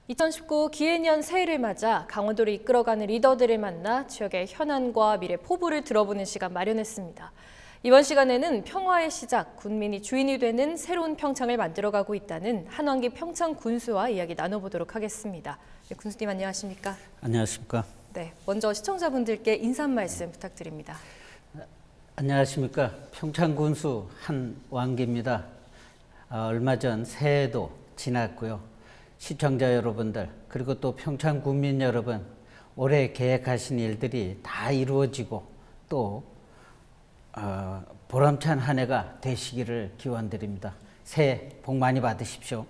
2019 기해년 새해를 맞아 강원도를 이끌어가는 리더들을 만나 지역의 현안과 미래 포부를 들어보는 시간 마련했습니다. 이번 시간에는 평화의 시작, 군민이 주인이 되는 새로운 평창을 만들어가고 있다는 한완기 평창 군수와 이야기 나눠보도록 하겠습니다. 네, 군수님 안녕하십니까? 안녕하십니까? 네, 먼저 시청자분들께 인사 말씀 부탁드립니다. 안녕하십니까? 평창 군수 한완기입니다. 얼마 전 새해도 지났고요. 시청자 여러분들 그리고 또 평창 국민 여러분, 올해 계획하신 일들이 다 이루어지고 또 보람찬 한 해가 되시기를 기원드립니다. 새해 복 많이 받으십시오.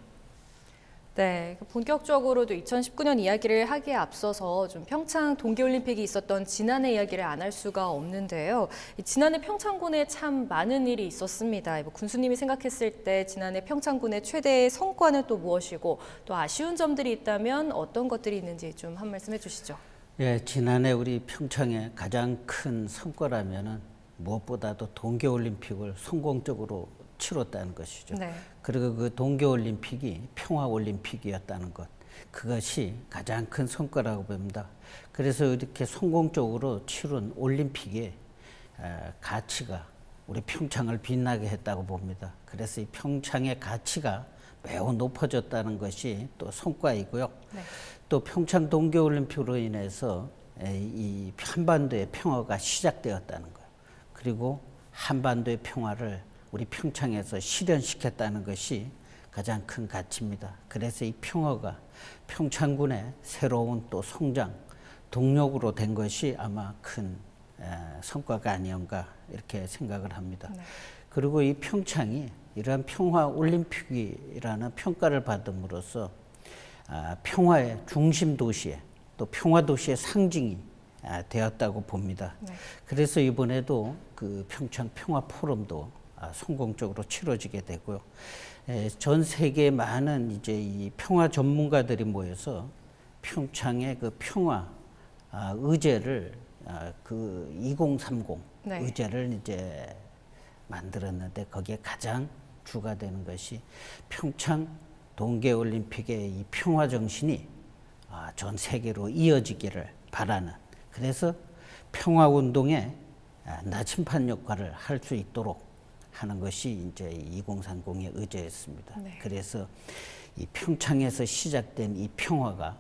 네, 본격적으로도 2019년 이야기를 하기에 앞서서 좀 평창 동계올림픽이 있었던 지난해 이야기를 안 할 수가 없는데요. 지난해 평창군에 참 많은 일이 있었습니다. 군수님이 생각했을 때 지난해 평창군의 최대의 성과는 또 무엇이고 또 아쉬운 점들이 있다면 어떤 것들이 있는지 좀 한 말씀 해주시죠. 예, 지난해 우리 평창의 가장 큰 성과라면은 무엇보다도 동계올림픽을 성공적으로 치렀다는 것이죠. 네. 그리고 그 동계올림픽이 평화올림픽이었다는 것, 그것이 가장 큰 성과라고 봅니다. 그래서 이렇게 성공적으로 치른 올림픽의 가치가 우리 평창을 빛나게 했다고 봅니다. 그래서 이 평창의 가치가 매우 높아졌다는 것이 또 성과이고요. 네. 또 평창 동계올림픽으로 인해서 이 한반도의 평화가 시작되었다는 거예요. 그리고 한반도의 평화를 우리 평창에서 실현시켰다는 것이 가장 큰 가치입니다. 그래서 이 평화가 평창군의 새로운 또 성장, 동력으로 된 것이 아마 큰 성과가 아니었가 이렇게 생각을 합니다. 네. 그리고 이 평창이 이러한 평화올림픽이라는 평가를 받음으로써 평화의 중심 도시에 또 평화도시의 상징이 되었다고 봅니다. 네. 그래서 이번에도 그 평창 평화포럼도 성공적으로 치러지게 되고요. 전 세계 많은 이제 이 평화 전문가들이 모여서 평창의 그 평화 의제를 그 2030 네. 의제를 이제 만들었는데 거기에 가장 주가 되는 것이 평창 동계올림픽의 이 평화 정신이 전 세계로 이어지기를 바라는, 그래서 평화운동의 나침반 역할을 할 수 있도록 하는 것이 이제 2030의 의제였습니다. 네. 그래서 이 평창에서 시작된 이 평화가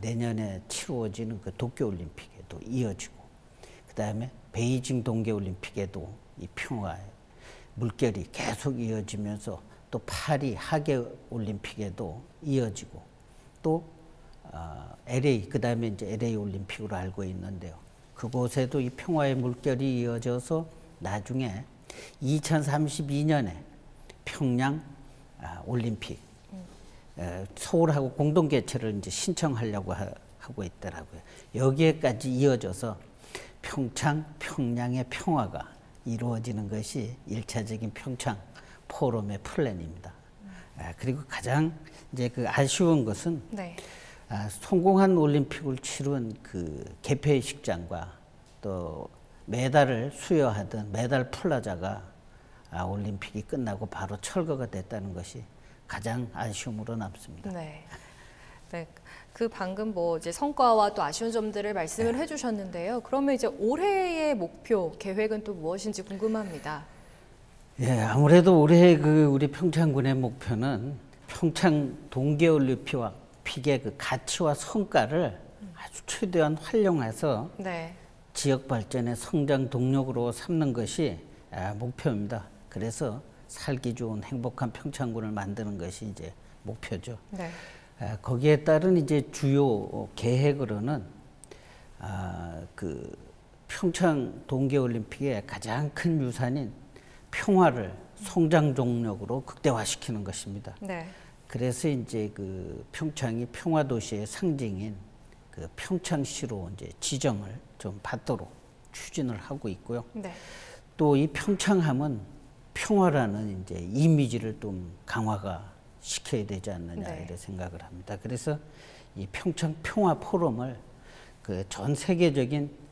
내년에 치루어지는 그 도쿄올림픽에도 이어지고, 그 다음에 베이징 동계올림픽에도 이 평화의 물결이 계속 이어지면서 또 파리 하계올림픽에도 이어지고, 또 LA, 그 다음에 이제 LA 올림픽으로 알고 있는데요. 그곳에도 이 평화의 물결이 이어져서 나중에 2032년에 평양 올림픽 서울하고 공동 개최를 이제 신청하려고 하고 있더라고요. 여기에까지 이어져서 평양의 평화가 이루어지는 것이 1차적인 평창 포럼의 플랜입니다. 그리고 가장 이제 그 아쉬운 것은 네. 성공한 올림픽을 치른 그 개폐식장과 또 메달을 수여하던 메달 플라자가 올림픽이 끝나고 바로 철거가 됐다는 것이 가장 아쉬움으로 남습니다. 네. 네. 그 방금 뭐 이제 성과와 또 아쉬운 점들을 말씀을 네. 해주셨는데요. 그러면 이제 올해의 목표, 계획은 또 무엇인지 궁금합니다. 예, 아무래도 올해 그 우리 평창군의 목표는 평창 동계올림픽의 그 가치와 성과를 아주 최대한 활용해서 네. 지역 발전의 성장 동력으로 삼는 것이 목표입니다. 그래서 살기 좋은 행복한 평창군을 만드는 것이 이제 목표죠. 네. 거기에 따른 이제 주요 계획으로는 그 평창 동계올림픽의 가장 큰 유산인 평화를 성장 동력으로 극대화시키는 것입니다. 네. 그래서 이제 그 평창이 평화도시의 상징인 그 평창시로 이제 지정을 좀 받도록 추진을 하고 있고요. 네. 또 이 평창하면 평화라는 이제 이미지를 좀 강화가 시켜야 되지 않느냐 네. 이런 생각을 합니다. 그래서 이 평창 평화 포럼을 그 전 세계적인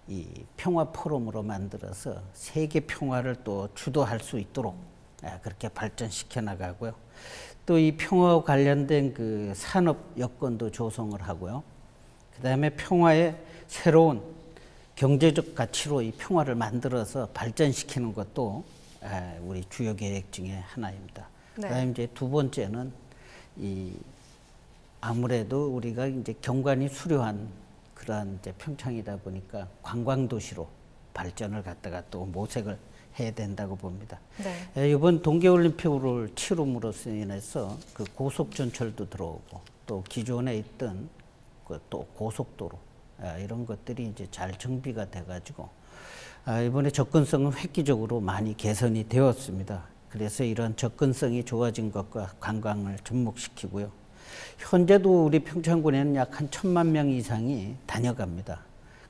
이 평화 포럼으로 만들어서 세계 평화를 또 주도할 수 있도록 그렇게 발전시켜 나가고요. 또 또 이 평화와 관련된 그 산업 여건도 조성을 하고요. 그다음에 평화의 새로운 경제적 가치로 이 평화를 만들어서 발전시키는 것도 우리 주요 계획 중에 하나입니다. 네. 그다음에 이제 두 번째는 이 아무래도 우리가 이제 경관이 수려한 그러한 이제 평창이다 보니까 관광 도시로 발전을 갖다가 또 모색을 해야 된다고 봅니다. 네. 이번 동계올림픽을 치rum으로써 인해서 그 고속전철도 들어오고 또 기존에 있던 그 또 고속도로 이런 것들이 이제 잘 정비가 돼가지고 이번에 접근성은 획기적으로 많이 개선이 되었습니다. 그래서 이런 접근성이 좋아진 것과 관광을 접목시키고요. 현재도 우리 평창군에는 약 한 1,000만 명 이상이 다녀갑니다.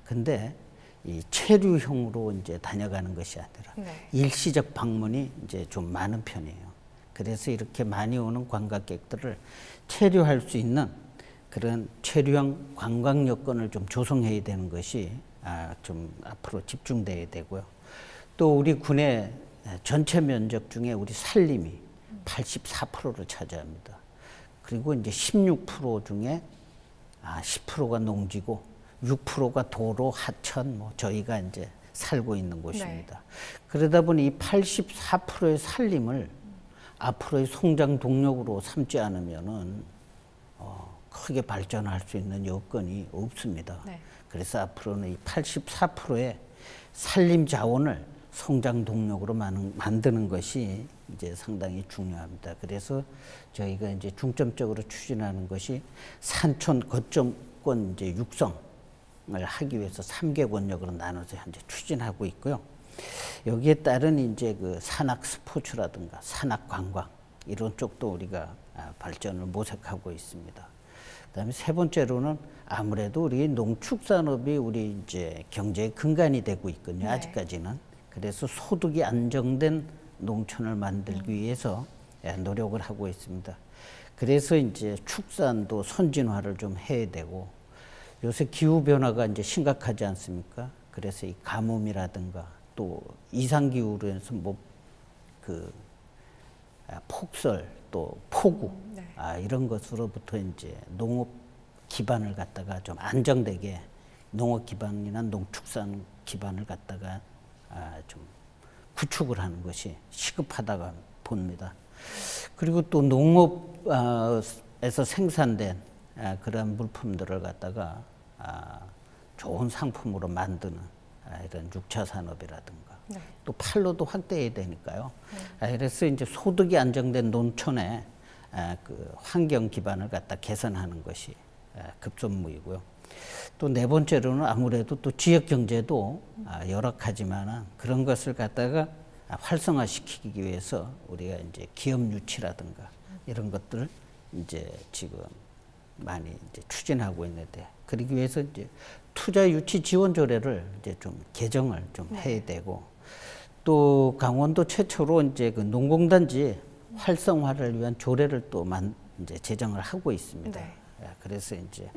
근데 이 체류형으로 이제 다녀가는 것이 아니라 네. 일시적 방문이 이제 좀 많은 편이에요. 그래서 이렇게 많이 오는 관광객들을 체류할 수 있는 그런 체류형 관광 여건을 좀 조성해야 되는 것이 좀 앞으로 집중돼야 되고요. 또 우리 군의 전체 면적 중에 우리 산림이 84%를 차지합니다. 그리고 이제 16% 중에 10%가 농지고 6%가 도로, 하천, 뭐 저희가 이제 살고 있는 곳입니다. 네. 그러다 보니 이 84%의 산림을 앞으로의 성장 동력으로 삼지 않으면은 크게 발전할 수 있는 여건이 없습니다. 네. 그래서 앞으로는 이 84%의 산림 자원을 성장 동력으로 만드는 것이 이제 상당히 중요합니다. 그래서 저희가 이제 중점적으로 추진하는 것이 산촌 거점권 이제 육성을 하기 위해서 3개 권역으로 나눠서 현재 추진하고 있고요. 여기에 따른 이제 그 산악 스포츠라든가 산악 관광 이런 쪽도 우리가 발전을 모색하고 있습니다. 그다음에 세 번째로는 아무래도 우리 농축산업이 우리 이제 경제의 근간이 되고 있거든요. 네. 아직까지는. 그래서 소득이 안정된 농촌을 만들기 위해서 노력을 하고 있습니다. 그래서 이제 축산도 선진화를 좀 해야 되고 요새 기후 변화가 이제 심각하지 않습니까? 그래서 이 가뭄이라든가 또 이상 기후로 해서 뭐 그 폭설 또 폭우 네. 이런 것으로부터 이제 농업 기반을 갖다가 좀 안정되게 농업 기반이나 농축산 기반을 갖다가 좀 구축을 하는 것이 시급하다고 봅니다. 그리고 또 농업에서 생산된 그런 물품들을 갖다가 좋은 상품으로 만드는 이런 6차 산업이라든가 네. 또 판로도 확대해야 되니까요. 네. 그래서 이제 소득이 안정된 농촌의 그 환경 기반을 갖다 개선하는 것이 급선무이고요. 또 네 번째로는 아무래도 또 지역 경제도 열악하지만 그런 것을 갖다가 활성화시키기 위해서 우리가 이제 기업 유치라든가 이런 것들을 이제 지금 많이 이제 추진하고 있는데 그러기 위해서 이제 투자 유치 지원 조례를 이제 좀 개정을 좀 해야 되고 또 강원도 최초로 이제 그 농공단지 활성화를 위한 조례를 또 이제 제정을 하고 있습니다. 네. 그래서 이제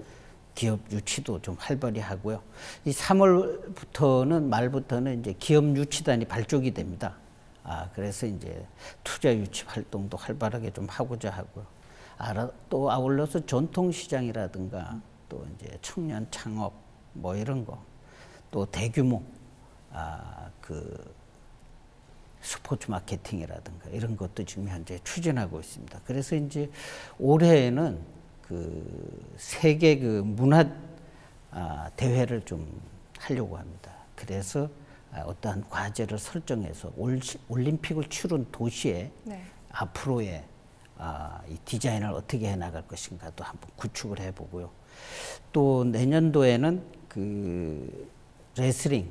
기업 유치도 좀 활발히 하고요. 이 3월부터는 말부터는 이제 기업 유치단이 발족이 됩니다. 그래서 이제 투자 유치 활동도 활발하게 좀 하고자 하고요. 또 아울러서 전통시장이라든가 또 이제 청년 창업 뭐 이런 거 또 대규모 그 스포츠 마케팅이라든가 이런 것도 지금 현재 추진하고 있습니다. 그래서 이제 올해에는 그 세계 그 문화 대회를 좀 하려고 합니다. 그래서 어떠한 과제를 설정해서 올림픽을 치른 도시에 네. 앞으로의 이 디자인을 어떻게 해나갈 것인가도 한번 구축을 해보고요. 또 내년도에는 그 레슬링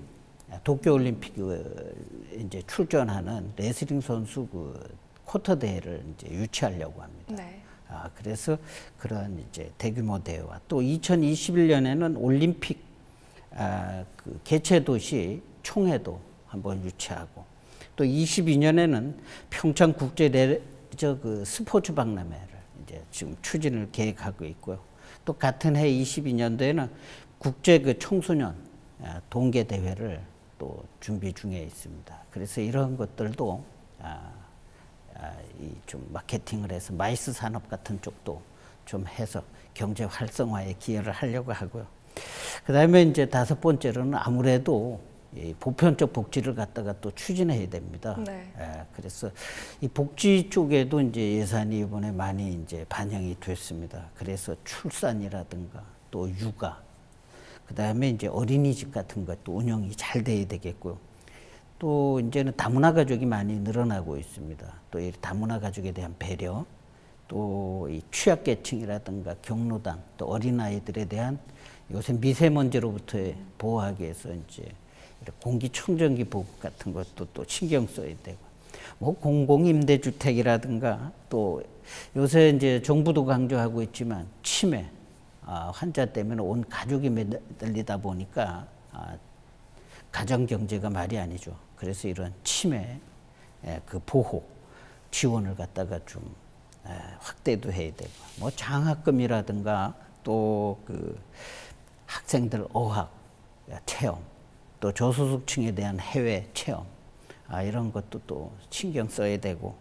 도쿄올림픽을 이제 출전하는 레슬링 선수 그 쿼터 대회를 이제 유치하려고 합니다. 네. 그래서 그런 이제 대규모 대회와 또 2021년에는 올림픽 그 개최 도시 총회도 한번 유치하고 또 22년에는 평창 국제 그 스포츠 박람회를 이제 지금 추진을 계획하고 있고요. 또 같은 해 22년도에는 국제 그 청소년 동계 대회를 또 준비 중에 있습니다. 그래서 이런 것들도 이 좀 마케팅을 해서 마이스 산업 같은 쪽도 좀 해서 경제 활성화에 기여를 하려고 하고요. 그다음에 이제 5번째로는 아무래도 이 보편적 복지를 갖다가 또 추진해야 됩니다. 네. 그래서 이 복지 쪽에도 이제 예산이 이번에 많이 이제 반영이 됐습니다. 그래서 출산이라든가 또 육아, 그다음에 이제 어린이집 같은 것도 운영이 잘 돼야 되겠고요. 또 이제는 다문화 가족이 많이 늘어나고 있습니다. 또 이 다문화 가족에 대한 배려, 또 이 취약계층이라든가 경로당, 또 어린아이들에 대한 요새 미세먼지로부터의 보호하기 위해서 이제 공기청정기 보급 같은 것도 또 신경 써야 되고, 뭐 공공임대주택이라든가 또 요새 이제 정부도 강조하고 있지만 치매 환자 때문에 온 가족이 매달리다 보니까 가정 경제가 말이 아니죠. 그래서 이런 치매 그 보호 지원을 갖다가 좀 확대도 해야 되고, 뭐 장학금이라든가 또 그 학생들 어학 체험, 또 저소득층에 대한 해외 체험, 이런 것도 또 신경 써야 되고,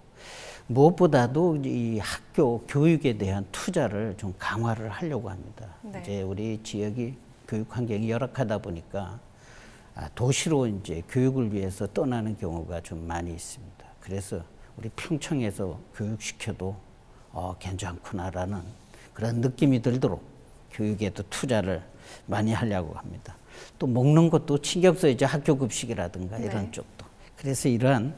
무엇보다도 이 학교 교육에 대한 투자를 좀 강화를 하려고 합니다. 네. 이제 우리 지역이 교육 환경이 열악하다 보니까 도시로 이제 교육을 위해서 떠나는 경우가 좀 많이 있습니다. 그래서 우리 평창에서 교육시켜도 괜찮구나라는 그런 느낌이 들도록 교육에도 투자를 많이 하려고 합니다. 또 먹는 것도 신경 써야죠. 학교 급식이라든가 이런 네. 쪽도. 그래서 이러한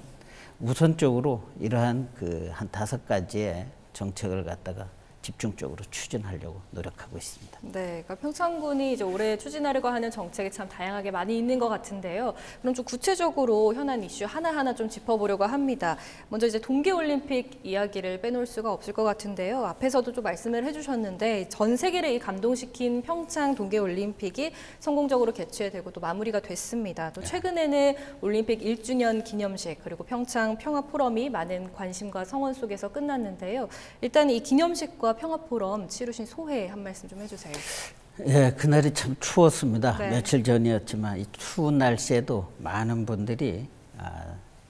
우선적으로 이러한 그 한 5가지의 정책을 갖다가 집중적으로 추진하려고 노력하고 있습니다. 네, 그러니까 평창군이 이제 올해 추진하려고 하는 정책이 참 다양하게 많이 있는 것 같은데요. 그럼 좀 구체적으로 현안 이슈 하나하나 좀 짚어보려고 합니다. 먼저 이제 동계올림픽 이야기를 빼놓을 수가 없을 것 같은데요. 앞에서도 좀 말씀을 해주셨는데 전 세계를 감동시킨 평창 동계올림픽이 성공적으로 개최되고 또 마무리가 됐습니다. 또 최근에는 올림픽 1주년 기념식 그리고 평창 평화포럼이 많은 관심과 성원 속에서 끝났는데요. 일단 이 기념식과 평화포럼 치르신 소회 한 말씀 좀 해주세요. 예, 그날이 참 추웠습니다. 네. 며칠 전이었지만 이 추운 날씨에도 많은 분들이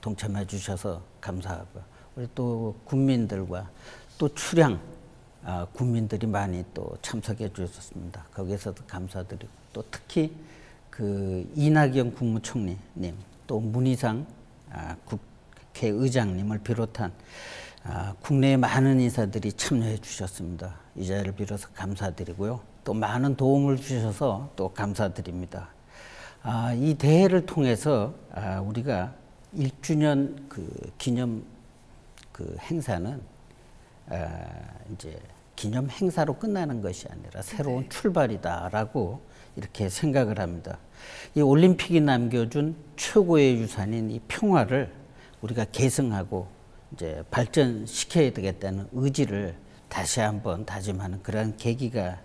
동참해 주셔서 감사하고요. 우리 또 국민들과 또 출향 국민들이 많이 또 참석해 주셨습니다. 거기에서도 감사드리고, 또 특히 그 이낙연 국무총리님, 또 문희상 국회의장님을 비롯한 국내의 많은 인사들이 참여해 주셨습니다. 이 자리를 빌어서 감사드리고요. 또 많은 도움을 주셔서 또 감사드립니다. 이 대회를 통해서 우리가 1주년 그 기념 그 행사는 이제 기념 행사로 끝나는 것이 아니라 새로운 네. 출발이다라고 이렇게 생각을 합니다. 이 올림픽이 남겨준 최고의 유산인 이 평화를 우리가 계승하고 이제 발전시켜야 되겠다는 의지를 다시 한번 다짐하는 그런 계기가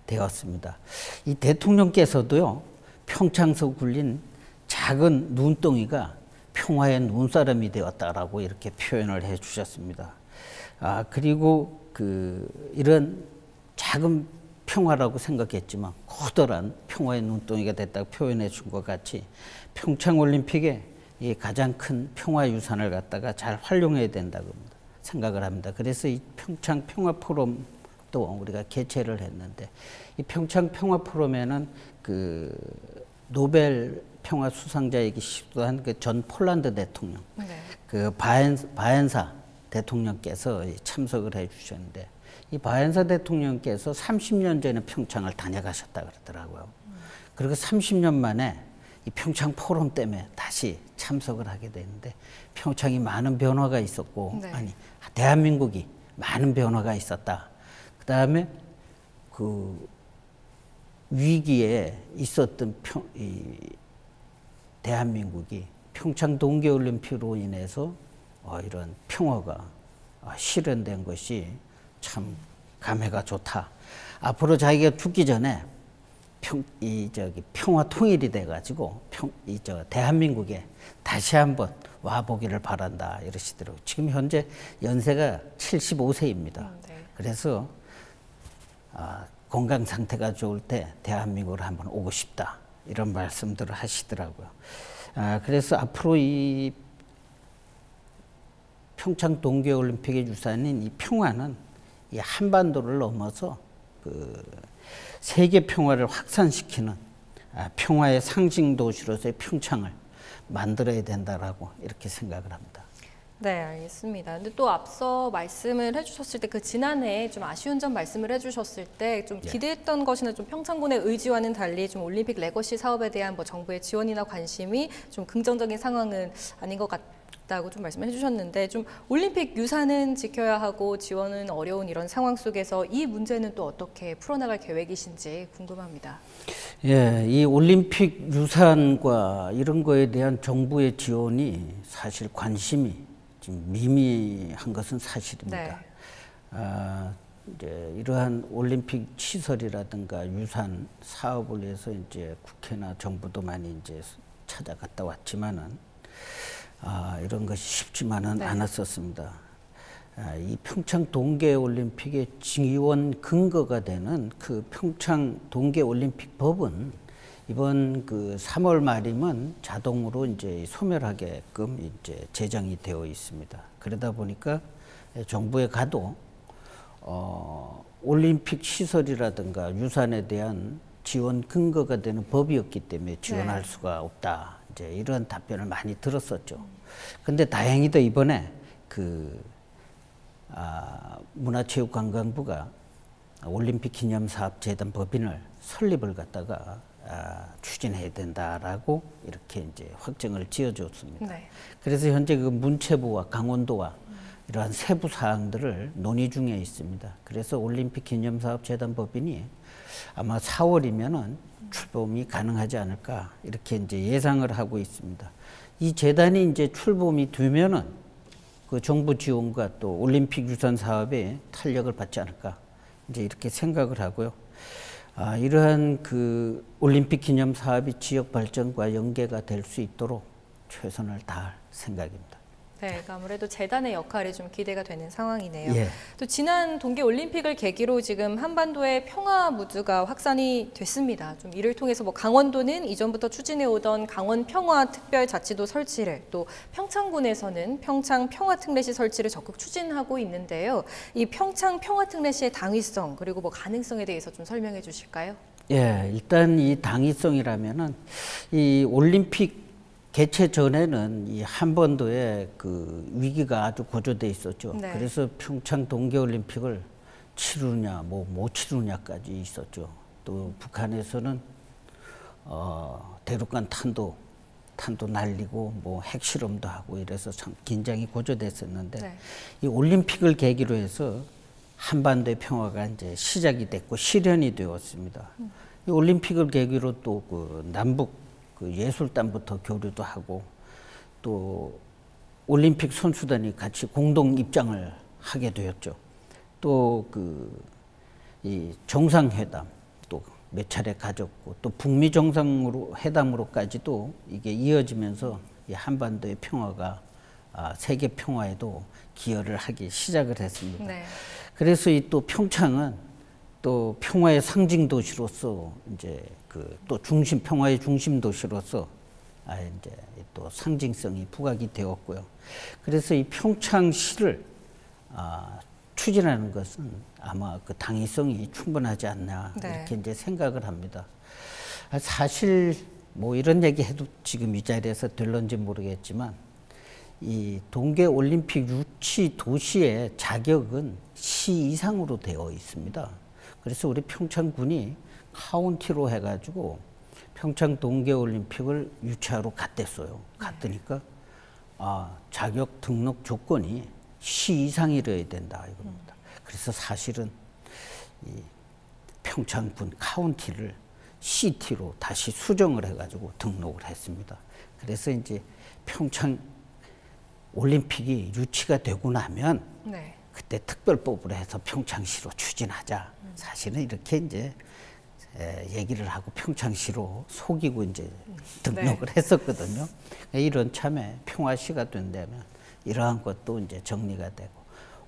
되었습니다. 이 대통령께서도요, 평창에서 굴린 작은 눈덩이가 평화의 눈사람이 되었다라고 이렇게 표현을 해 주셨습니다. 그리고 이런 작은 평화라고 생각했지만 커다란 평화의 눈덩이가 됐다고 표현해 준 것 같이 평창올림픽에 이 가장 큰 평화 유산을 갖다가 잘 활용해야 된다고 생각을 합니다. 그래서 이 평창 평화 포럼도 우리가 개최를 했는데, 이 평창 평화 포럼에는 그 노벨 평화 수상자이기도 한 그 전 폴란드 대통령, 네. 그 바엔사 대통령께서 참석을 해 주셨는데, 이 바엔사 대통령께서 30년 전에 평창을 다녀가셨다 그러더라고요. 그리고 30년 만에 이 평창 포럼 때문에 다시 참석을 하게 되는데, 평창이 많은 변화가 있었고, 네. 아니 대한민국이 많은 변화가 있었다. 그 다음에 그 위기에 있었던 이 대한민국이 평창 동계올림픽으로 인해서 이런 평화가 실현된 것이 참 감회가 좋다. 앞으로 자기가 죽기 전에 평화 통일이 돼가지고 대한민국에 다시 한번 와보기를 바란다 이러시더라고요. 지금 현재 연세가 75세입니다. 네. 그래서 건강 상태가 좋을 때 대한민국으로 한번 오고 싶다 이런 말씀들을 하시더라고요. 그래서 앞으로 이 평창 동계올림픽의 유산인 이 평화는 이 한반도를 넘어서 그 세계 평화를 확산시키는 평화의 상징 도시로서의 평창을 만들어야 된다라고 이렇게 생각을 합니다. 네, 알겠습니다. 근데 또 앞서 말씀을 해주셨을 때 그 지난해 좀 아쉬운 점 말씀을 해주셨을 때 좀 기대했던 것이나 좀 평창군의 의지와는 달리 좀 올림픽 레거시 사업에 대한 뭐 정부의 지원이나 관심이 좀 긍정적인 상황은 아닌 것 같다고 좀 말씀해 주셨는데 좀 올림픽 유산은 지켜야 하고 지원은 어려운 이런 상황 속에서 이 문제는 또 어떻게 풀어나갈 계획이신지 궁금합니다. 예, 이 올림픽 유산과 이런 거에 대한 정부의 지원이 사실 관심이 좀 미미한 것은 사실입니다. 네. 이제 이러한 올림픽 시설이라든가 유산 사업을 위해서 이제 국회나 정부도 많이 이제 찾아갔다 왔지만은 이런 것이 쉽지만은 않았었습니다. 이 평창 동계올림픽의 지원 근거가 되는 그 평창 동계올림픽법은 이번 그 3월 말이면 자동으로 이제 소멸하게끔 이제 제정이 되어 있습니다. 그러다 보니까 정부에 가도 올림픽 시설이라든가 유산에 대한 지원 근거가 되는 법이었기 때문에 지원할 수가 없다. 이제 이런 답변을 많이 들었었죠. 근데 다행히도 이번에 그 문화체육관광부가 올림픽 기념사업재단 법인을 설립을 갖다가 추진해야 된다라고 이렇게 이제 확정을 지어줬습니다. 네. 그래서 현재 그 문체부와 강원도와 이러한 세부 사항들을 논의 중에 있습니다. 그래서 올림픽 기념사업재단 법인이 아마 4월이면은 출범이 가능하지 않을까 이렇게 이제 예상을 하고 있습니다. 이 재단이 이제 출범이 되면은 그 정부 지원과 또 올림픽 유산 사업에 탄력을 받지 않을까 이제 이렇게 생각을 하고요. 이러한 그 올림픽 기념 사업이 지역 발전과 연계가 될 수 있도록 최선을 다할 생각입니다. 네, 아무래도 재단의 역할이 좀 기대가 되는 상황이네요. 예. 또 지난 동계올림픽을 계기로 지금 한반도의 평화 무드가 확산이 됐습니다. 좀 이를 통해서 뭐 강원도는 이전부터 추진해오던 강원평화특별자치도 설치를, 또 평창군에서는 평창평화특례시 설치를 적극 추진하고 있는데요. 이 평창평화특례시의 당위성 그리고 뭐 가능성에 대해서 좀 설명해 주실까요? 예, 일단 이 당위성이라면은 이 올림픽 개최 전에는 이 한반도에 그 위기가 아주 고조돼 있었죠. 네. 그래서 평창 동계올림픽을 치르느냐, 뭐 못 치르느냐까지 있었죠. 또 북한에서는 대륙간 탄도 날리고 뭐 핵실험도 하고 이래서 참 긴장이 고조됐었는데 네. 이 올림픽을 계기로 해서 한반도의 평화가 이제 시작이 됐고 실현이 되었습니다. 이 올림픽을 계기로 또 그 남북 그 예술단부터 교류도 하고 또 올림픽 선수단이 같이 공동 입장을 하게 되었죠. 또 그 이 정상회담 또 몇 차례 가졌고 또 북미 정상으로 회담으로까지도 이게 이어지면서 이 한반도의 평화가 세계 평화에도 기여를 하기 시작을 했습니다. 네. 그래서 이 또 평창은 또 평화의 상징 도시로서 이제 그 또 평화의 중심 도시로서 이제 또 상징성이 부각이 되었고요. 그래서 이 평창시를 추진하는 것은 아마 그 당위성이 충분하지 않나 네. 이렇게 이제 생각을 합니다. 사실 뭐 이런 얘기해도 지금 이 자리에서 될런지 모르겠지만 이 동계올림픽 유치 도시의 자격은 시 이상으로 되어 있습니다. 그래서 우리 평창군이 카운티로 해가지고 평창 동계올림픽을 유치하러 갔댔어요. 갔더니까 자격 등록 조건이 시 이상이어야 된다 이겁니다. 그래서 사실은 이 평창군 카운티를 시티로 다시 수정을 해가지고 등록을 했습니다. 그래서 이제 평창 올림픽이 유치가 되고 나면 네. 그때 특별법으로 해서 평창시로 추진하자. 사실은 이렇게 이제 얘기를 하고 평창시로 속이고 이제 등록을 네. 했었거든요. 이런 참에 평화시가 된다면 이러한 것도 이제 정리가 되고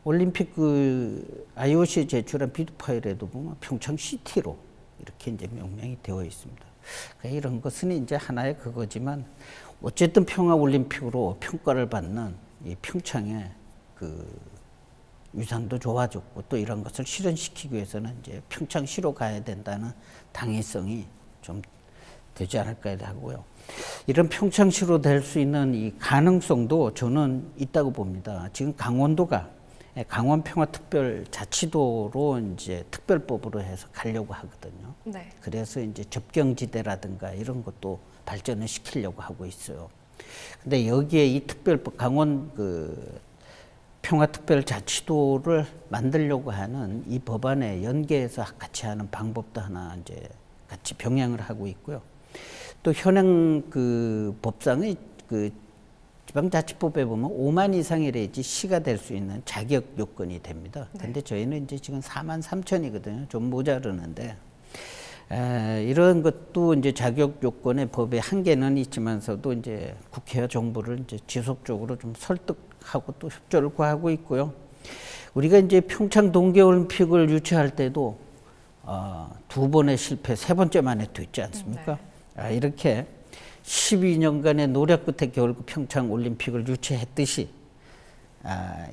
올림픽 그 IOC에 제출한 비드 파일에도 보면 평창시티로 이렇게 이제 명명이 되어 있습니다. 그러니까 이런 것은 이제 하나의 그거지만 어쨌든 평화 올림픽으로 평가를 받는 이 평창에 그 위상도 좋아졌고 또 이런 것을 실현시키기 위해서는 이제 평창시로 가야 된다는 당위성이 좀 되지 않을까 하고요. 이런 평창시로 될 수 있는 이 가능성도 저는 있다고 봅니다. 지금 강원도가 강원평화특별자치도로 이제 특별법으로 해서 가려고 하거든요. 네. 그래서 이제 접경지대라든가 이런 것도 발전을 시키려고 하고 있어요. 근데 여기에 이 특별법, 강원 평화특별자치도를 만들려고 하는 이 법안에 연계해서 같이 하는 방법도 하나 이제 같이 병행을 하고 있고요. 또 현행 그 법상의 그 지방자치법에 보면 5만 이상이 돼야지 시가 될 수 있는 자격 요건이 됩니다. 근데 저희는 이제 지금 4만 3천이거든요. 좀 모자르는데 이런 것도 이제 자격 요건의 법의 한계는 있지만서도 이제 국회와 정부를 이제 지속적으로 좀 설득하고 또 협조를 구하고 있고요. 우리가 이제 평창 동계올림픽을 유치할 때도 2번의 실패, 3번째 만에 됐지 않습니까? 네. 이렇게 12년간의 노력 끝에 겨울 평창 올림픽을 유치했듯이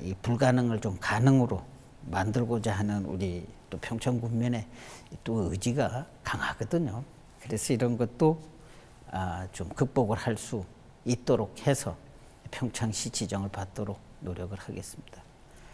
이 불가능을 좀 가능으로 만들고자 하는 우리 또 평창 군민의 또 의지가 강하거든요. 그래서 이런 것도 좀 극복을 할 수 있도록 해서 평창시 지정을 받도록 노력을 하겠습니다.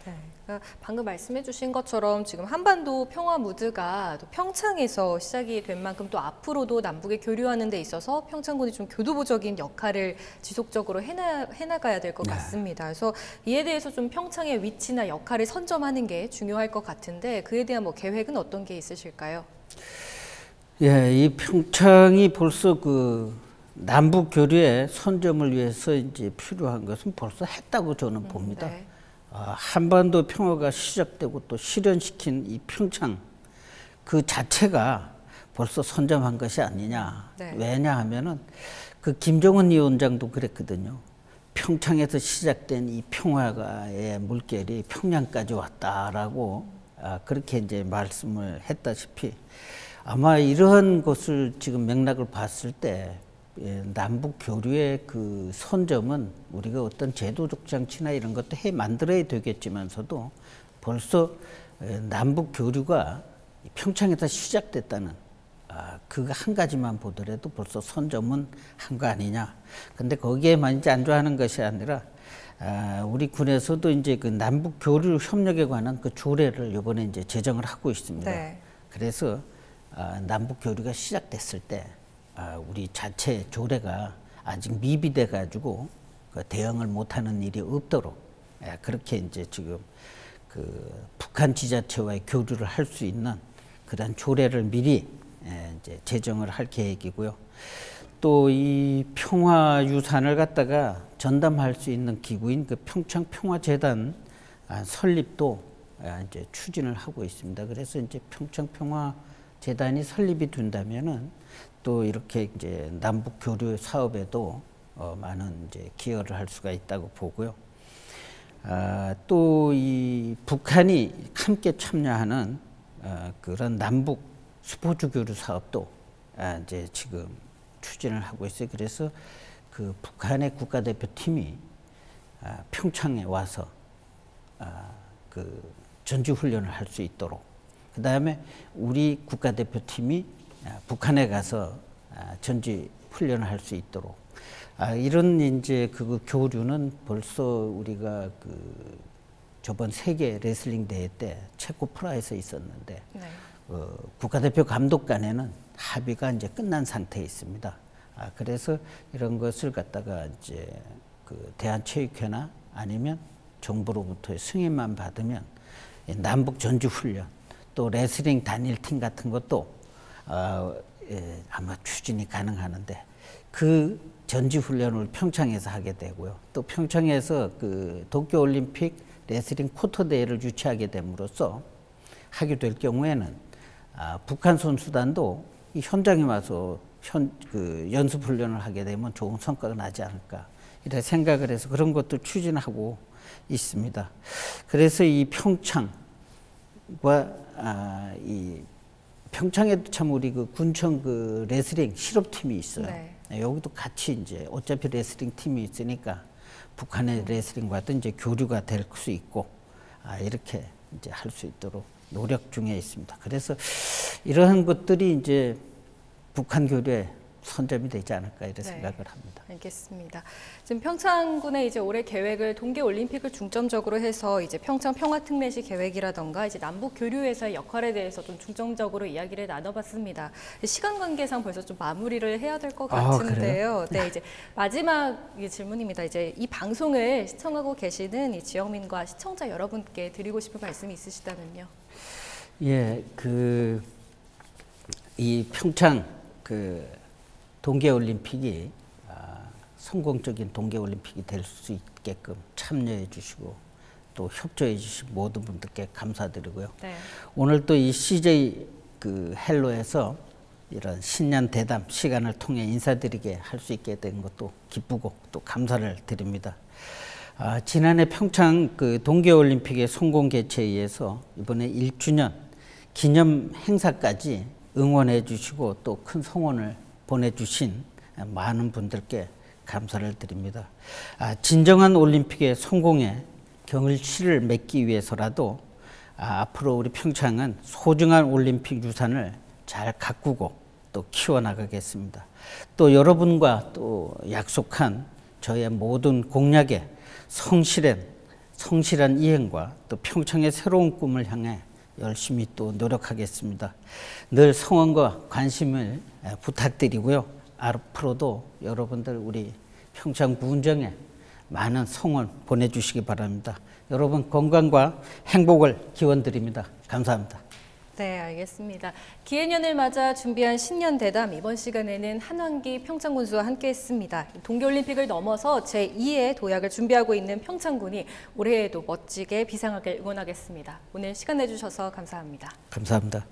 네, 그러니까 방금 말씀해 주신 것처럼 지금 한반도 평화 무드가 또 평창에서 시작이 된 만큼 또 앞으로도 남북이 교류하는 데 있어서 평창군이 좀 교두보적인 역할을 지속적으로 해나가야 될 것 같습니다. 그래서 이에 대해서 좀 평창의 위치나 역할을 선점하는 게 중요할 것 같은데 그에 대한 뭐 계획은 어떤 게 있으실까요? 예, 이 평창이 벌써 그 남북 교류의 선점을 위해서 이제 필요한 것은 벌써 했다고 저는 봅니다. 네. 한반도 평화가 시작되고 또 실현시킨 이 평창 그 자체가 벌써 선점한 것이 아니냐. 네. 왜냐하면은 그 김정은 위원장도 그랬거든요. 평창에서 시작된 이 평화의 물결이 평양까지 왔다라고 그렇게 이제 말씀을 했다시피 아마 이러한 것을 지금 맥락을 봤을 때 남북 교류의 그 선점은 우리가 어떤 제도적 장치나 이런 것도 만들어야 되겠지만서도 벌써 남북 교류가 평창에서 시작됐다는 그거 한 가지만 보더라도 벌써 선점은 한 거 아니냐. 근데 거기에만 이제 안주하는 것이 아니라 우리 군에서도 이제 그 남북 교류 협력에 관한 그 조례를 이번에 이제 제정을 하고 있습니다. 네. 그래서 남북 교류가 시작됐을 때 우리 자체 조례가 아직 미비돼 가지고 그 대응을 못하는 일이 없도록 그렇게 이제 지금 그 북한 지자체와의 교류를 할 수 있는 그런 조례를 미리 이제 제정을 할 계획이고요. 또 이 평화유산을 갖다가 전담할 수 있는 기구인 그 평창평화재단 설립도 이제 추진을 하고 있습니다. 그래서 이제 평창평화재단이 설립이 된다면은 또 이렇게 이제 남북 교류 사업에도 많은 이제 기여를 할 수가 있다고 보고요. 또 이 북한이 함께 참여하는 그런 남북 스포츠 교류 사업도 이제 지금 추진을 하고 있어요. 그래서 그 북한의 국가대표팀이 평창에 와서 그 전지 훈련을 할 수 있도록, 그 다음에 우리 국가대표팀이 북한에 가서 전지 훈련을 할 수 있도록 이런 이제 그 교류는 벌써 우리가 그 저번 세계 레슬링 대회 때 체코 프라하에서 있었는데 네. 국가대표 감독 간에는 합의가 이제 끝난 상태에 있습니다. 그래서 이런 것을 갖다가 이제 그 대한체육회나 아니면 정부로부터의 승인만 받으면 남북 전지 훈련 또 레슬링 단일팀 같은 것도 아마 추진이 가능하는데 그 전지 훈련을 평창에서 하게 되고요. 또 평창에서 그 도쿄올림픽 레슬링 쿼터 대회를 유치하게 됨으로써 하게 될 경우에는 북한 선수단도 이 현장에 와서 그 연습 훈련을 하게 되면 좋은 성과가 나지 않을까 이렇게 생각을 해서 그런 것도 추진하고 있습니다. 그래서 이 평창과 이 평창에도 참 우리 그 군청 그 레슬링 실업팀이 있어요. 네. 여기도 같이 이제 어차피 레슬링 팀이 있으니까 북한의 레슬링과도 이제 교류가 될 수 있고 이렇게 이제 할 수 있도록 노력 중에 있습니다. 그래서 이러한 것들이 이제 북한 교류에 선점이 되지 않을까 이런 생각을 합니다. 알겠습니다. 지금 평창군의 이제 올해 계획을 동계 올림픽을 중점적으로 해서 이제 평창 평화특례시 계획이라던가 이제 남북 교류에서의 역할에 대해서 좀 중점적으로 이야기를 나눠봤습니다. 시간 관계상 벌써 좀 마무리를 해야 될 것 같은데요. 네, 이제 마지막 질문입니다. 이제 이 방송을 시청하고 계시는 이 지역민과 시청자 여러분께 드리고 싶은 말씀이 있으시다면요. 예, 이 평창 동계올림픽이 성공적인 동계올림픽이 될 수 있게끔 참여해 주시고 또 협조해 주신 모든 분들께 감사드리고요. 네. 오늘 또 이 CJ 헬로에서 이런 신년 대담 시간을 통해 인사드리게 할 수 있게 된 것도 기쁘고 또 감사를 드립니다. 지난해 평창 동계올림픽의 성공 개최에 의해서 이번에 1주년 기념 행사까지 응원해 주시고 또 큰 성원을 보내주신 많은 분들께 감사를 드립니다. 진정한 올림픽의 성공에 경실을 맺기 위해서라도 앞으로 우리 평창은 소중한 올림픽 유산을 잘 가꾸고 또 키워나가겠습니다. 또 여러분과 또 약속한 저의 모든 공약에 성실한 이행과 또 평창의 새로운 꿈을 향해 열심히 또 노력하겠습니다. 늘 성원과 관심을 부탁드리고요. 앞으로도 여러분들 우리 평창 문정에 많은 성원 보내주시기 바랍니다. 여러분 건강과 행복을 기원드립니다. 감사합니다. 네, 알겠습니다. 기해년을 맞아 준비한 신년 대담 이번 시간에는 한환기 평창군수와 함께했습니다. 동계올림픽을 넘어서 제2의 도약을 준비하고 있는 평창군이 올해에도 멋지게 비상하길 응원하겠습니다. 오늘 시간 내주셔서 감사합니다. 감사합니다.